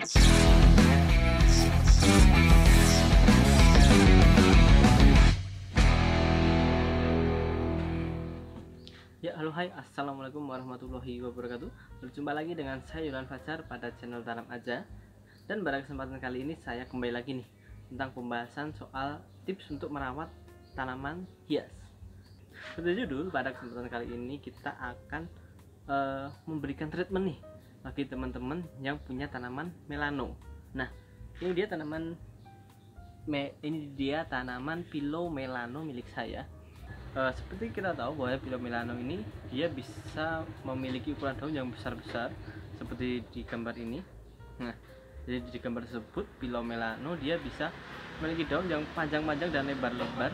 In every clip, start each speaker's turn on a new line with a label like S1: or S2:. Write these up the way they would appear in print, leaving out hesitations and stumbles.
S1: Ya, halo, hai, assalamualaikum warahmatullahi wabarakatuh. Berjumpa lagi dengan saya Yulan Fajar pada channel Tanam Aja. Dan pada kesempatan kali ini saya kembali lagi nih tentang pembahasan soal tips untuk merawat tanaman hias. Seperti judul, pada kesempatan kali ini kita akan memberikan treatment nih bagi teman-teman yang punya tanaman melano. Nah, ini dia tanaman Philomellano milik saya. Seperti kita tahu bahwa Philomellano ini dia bisa memiliki ukuran daun yang besar-besar seperti di gambar ini. Nah, jadi di gambar tersebut Philomellano dia bisa memiliki daun yang panjang-panjang dan lebar-lebar.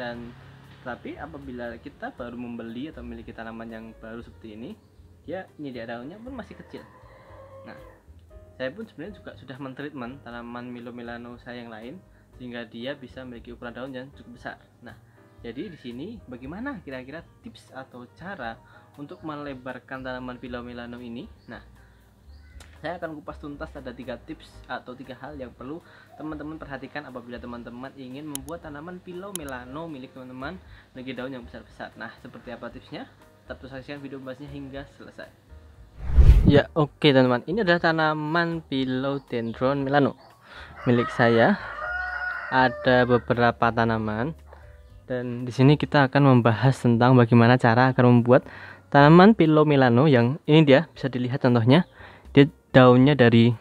S1: Dan tapi apabila kita baru membeli atau memiliki tanaman yang baru seperti ini, dia daunnya pun masih kecil. Nah, saya pun sebenarnya juga sudah mentreatment tanaman Philomellano saya yang lain sehingga dia bisa memiliki ukuran daun yang cukup besar. Nah, jadi di sini bagaimana kira-kira tips atau cara untuk melebarkan tanaman Philomellano ini? Nah, saya akan kupas tuntas ada 3 tips atau 3 hal yang perlu teman-teman perhatikan apabila teman-teman ingin membuat tanaman Philomellano milik teman-teman memiliki daun yang besar-besar. Nah, seperti apa tipsnya? Tetap saksikan video bahasnya hingga selesai. Ya, oke teman-teman, ini adalah tanaman Philodendron Melano milik saya. Ada beberapa tanaman. Dan di sini kita akan membahas tentang bagaimana cara agar membuat tanaman Philomellano yang ini dia bisa dilihat contohnya. Dia daunnya dari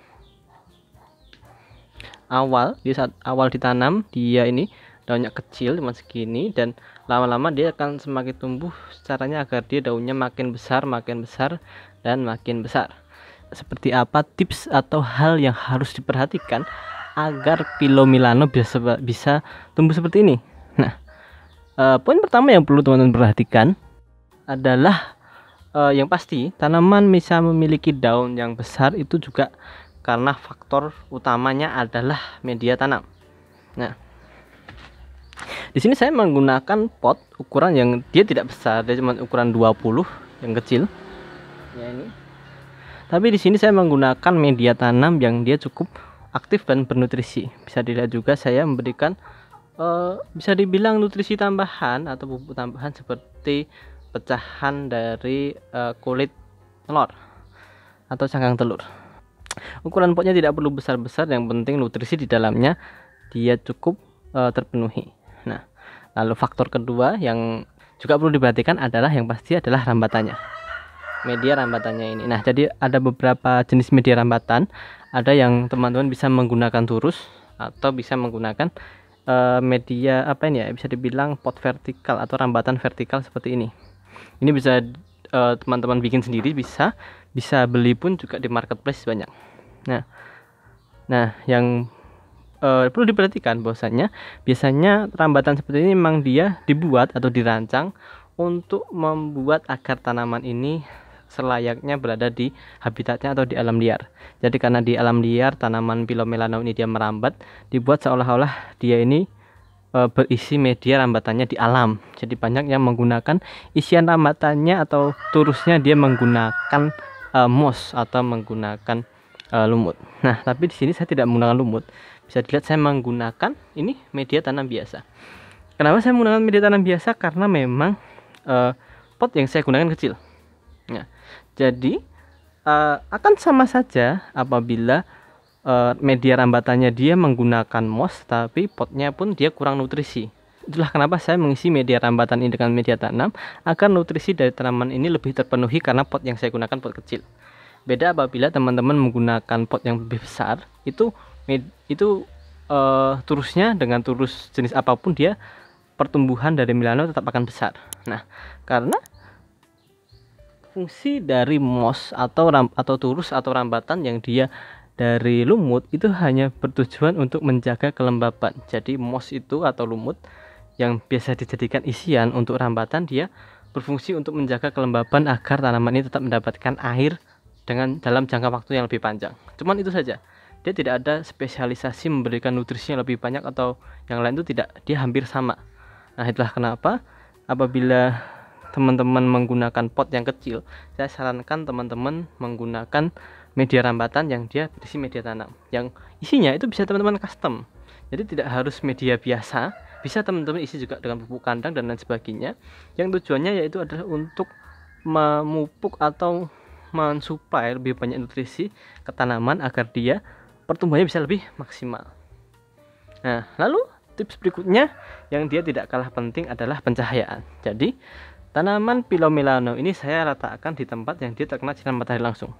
S1: saat awal ditanam dia ini daunnya kecil cuma segini dan lama-lama dia akan semakin tumbuh. Caranya agar dia daunnya makin besar dan makin besar. Seperti apa tips atau hal yang harus diperhatikan agar Philomellano bisa tumbuh seperti ini? Nah, poin pertama yang perlu teman-teman perhatikan adalah yang pasti tanaman bisa memiliki daun yang besar itu juga karena faktor utamanya adalah media tanam. Nah, di sini saya menggunakan pot ukuran yang dia tidak besar, dia cuma ukuran 20 yang kecil. Ya ini. Tapi di sini saya menggunakan media tanam yang dia cukup aktif dan bernutrisi. Bisa dilihat juga saya memberikan bisa dibilang nutrisi tambahan atau pupuk tambahan seperti pecahan dari kulit telur atau cangkang telur. Ukuran potnya tidak perlu besar-besar, yang penting nutrisi di dalamnya dia cukup terpenuhi. Nah, lalu faktor kedua yang juga perlu diperhatikan adalah yang pasti adalah rambatannya. Media rambatannya ini. Nah, jadi ada beberapa jenis media rambatan. Ada yang teman-teman bisa menggunakan turus atau bisa menggunakan media apa ini ya, bisa dibilang pot vertikal atau rambatan vertikal seperti ini. Ini bisa teman-teman bikin sendiri, bisa beli pun juga di marketplace banyak. Nah, yang perlu diperhatikan bahwasanya biasanya rambatan seperti ini memang dia dibuat atau dirancang untuk membuat agar tanaman ini selayaknya berada di habitatnya atau di alam liar. Jadi karena di alam liar tanaman Philomellano ini dia merambat, dibuat seolah-olah dia ini berisi media rambatannya di alam. Jadi banyak yang menggunakan isian rambatannya atau turusnya dia menggunakan moss atau menggunakan lumut. Nah, tapi di sini saya tidak menggunakan lumut. Bisa dilihat saya menggunakan ini media tanam biasa. Kenapa saya menggunakan media tanam biasa? Karena memang pot yang saya gunakan kecil. Nah, jadi akan sama saja apabila media rambatannya dia menggunakan moss, tapi potnya pun dia kurang nutrisi. Itulah kenapa saya mengisi media rambatan ini dengan media tanam agar nutrisi dari tanaman ini lebih terpenuhi karena pot yang saya gunakan pot kecil. Beda apabila teman-teman menggunakan pot yang lebih besar, itu turusnya dengan turus jenis apapun dia pertumbuhan dari Melano tetap akan besar. Nah, karena fungsi dari moss atau turus atau rambatan yang dia dari lumut itu hanya bertujuan untuk menjaga kelembapan. Jadi moss itu atau lumut yang biasa dijadikan isian untuk rambatan, dia berfungsi untuk menjaga kelembapan agar tanaman ini tetap mendapatkan air dalam jangka waktu yang lebih panjang. Cuman itu saja. Dia tidak ada spesialisasi memberikan nutrisi yang lebih banyak atau yang lain, itu tidak, dia hampir sama. Nah, itulah kenapa apabila teman-teman menggunakan pot yang kecil, saya sarankan teman-teman menggunakan media rambatan yang dia berisi media tanam, yang isinya itu bisa teman-teman custom. Jadi tidak harus media biasa, bisa teman-teman isi juga dengan pupuk kandang dan lain sebagainya, yang tujuannya yaitu adalah untuk memupuk atau mensuplai lebih banyak nutrisi ke tanaman agar dia pertumbuhannya bisa lebih maksimal. Nah, lalu tips berikutnya yang dia tidak kalah penting adalah pencahayaan. Jadi tanaman Philomelaeno ini saya letakkan di tempat yang dia terkena sinar matahari langsung.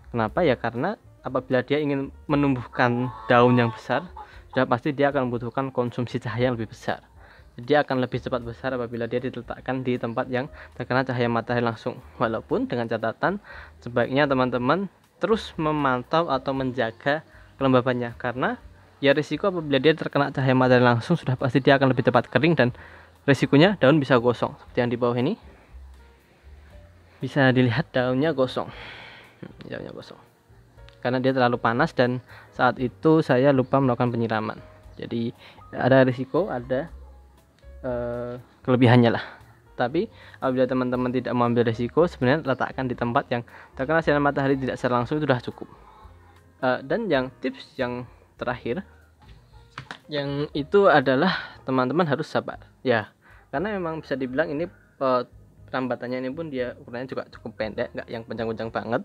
S1: Kenapa ya? Karena apabila dia ingin menumbuhkan daun yang besar, sudah pasti dia akan membutuhkan konsumsi cahaya yang lebih besar. Jadi dia akan lebih cepat besar apabila dia diletakkan di tempat yang terkena cahaya matahari langsung. Walaupun dengan catatan sebaiknya teman-teman terus memantau atau menjaga kelembabannya, karena ya risiko apabila dia terkena cahaya matahari langsung sudah pasti dia akan lebih cepat kering dan risikonya daun bisa gosong. Seperti yang di bawah ini bisa dilihat daunnya gosong. Daunnya gosong karena dia terlalu panas dan saat itu saya lupa melakukan penyiraman. Jadi ada risiko, ada kelebihannya lah. Tapi apabila teman-teman tidak mengambil risiko, sebenarnya letakkan di tempat yang terkena sinar matahari tidak secara langsung itu sudah cukup. Dan yang tips yang terakhir yang itu adalah teman-teman harus sabar ya, karena memang bisa dibilang ini rambatannya ini pun dia ukurannya juga cukup pendek, nggak yang panjang-panjang banget.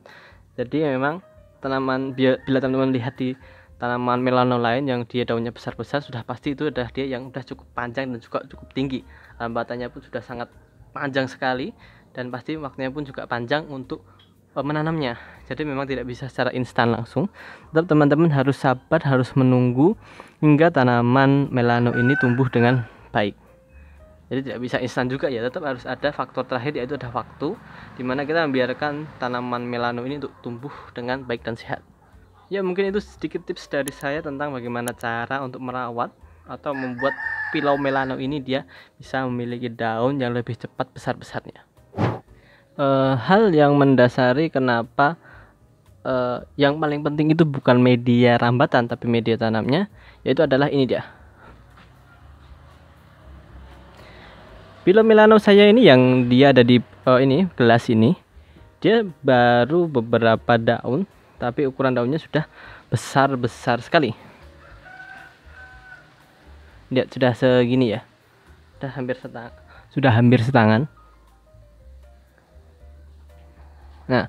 S1: Jadi memang tanaman bila teman-teman lihat di tanaman melano lain yang dia daunnya besar-besar, sudah pasti itu adalah dia yang sudah cukup panjang dan juga cukup tinggi. Rambatannya pun sudah sangat panjang sekali dan pasti waktunya pun juga panjang untuk menanamnya. Jadi memang tidak bisa secara instan langsung. Tetap teman-teman harus sabar, harus menunggu hingga tanaman melano ini tumbuh dengan baik. Jadi tidak bisa instan juga ya, tetap harus ada faktor terakhir yaitu ada waktu dimana kita membiarkan tanaman melano ini untuk tumbuh dengan baik dan sehat. Ya mungkin itu sedikit tips dari saya tentang bagaimana cara untuk merawat atau membuat Philomelaeno ini dia bisa memiliki daun yang lebih cepat besar-besarnya. Hal yang mendasari kenapa yang paling penting itu bukan media rambatan tapi media tanamnya, yaitu adalah ini dia. Philomelaeno saya ini yang dia ada di ini gelas ini, dia baru beberapa daun tapi ukuran daunnya sudah besar-besar sekali. Lihat sudah segini ya, sudah hampir setangan. Nah,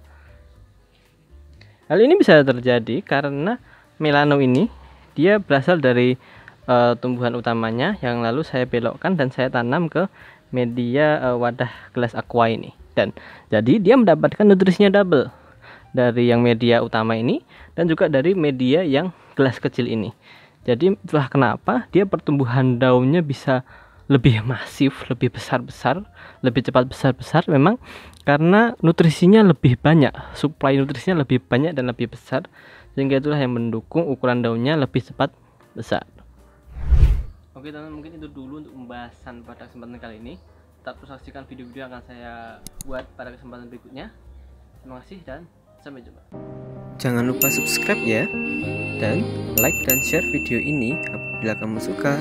S1: hal ini bisa terjadi karena melano ini dia berasal dari tumbuhan utamanya yang lalu saya belokkan dan saya tanam ke media wadah gelas aqua ini, dan jadi dia mendapatkan nutrisinya double dari yang media utama ini dan juga dari media yang gelas kecil ini. Jadi itulah kenapa dia pertumbuhan daunnya bisa lebih masif, lebih besar-besar, lebih cepat besar-besar, memang karena nutrisinya lebih banyak, suplai nutrisinya lebih banyak dan lebih besar, sehingga itulah yang mendukung ukuran daunnya lebih cepat besar. Oke teman-teman, mungkin itu dulu untuk pembahasan pada kesempatan kali ini. Tetap saksikan video-video yang akan saya buat pada kesempatan berikutnya. Terima kasih dan sampai jumpa.
S2: Jangan lupa subscribe ya, dan like dan share video ini apabila kamu suka.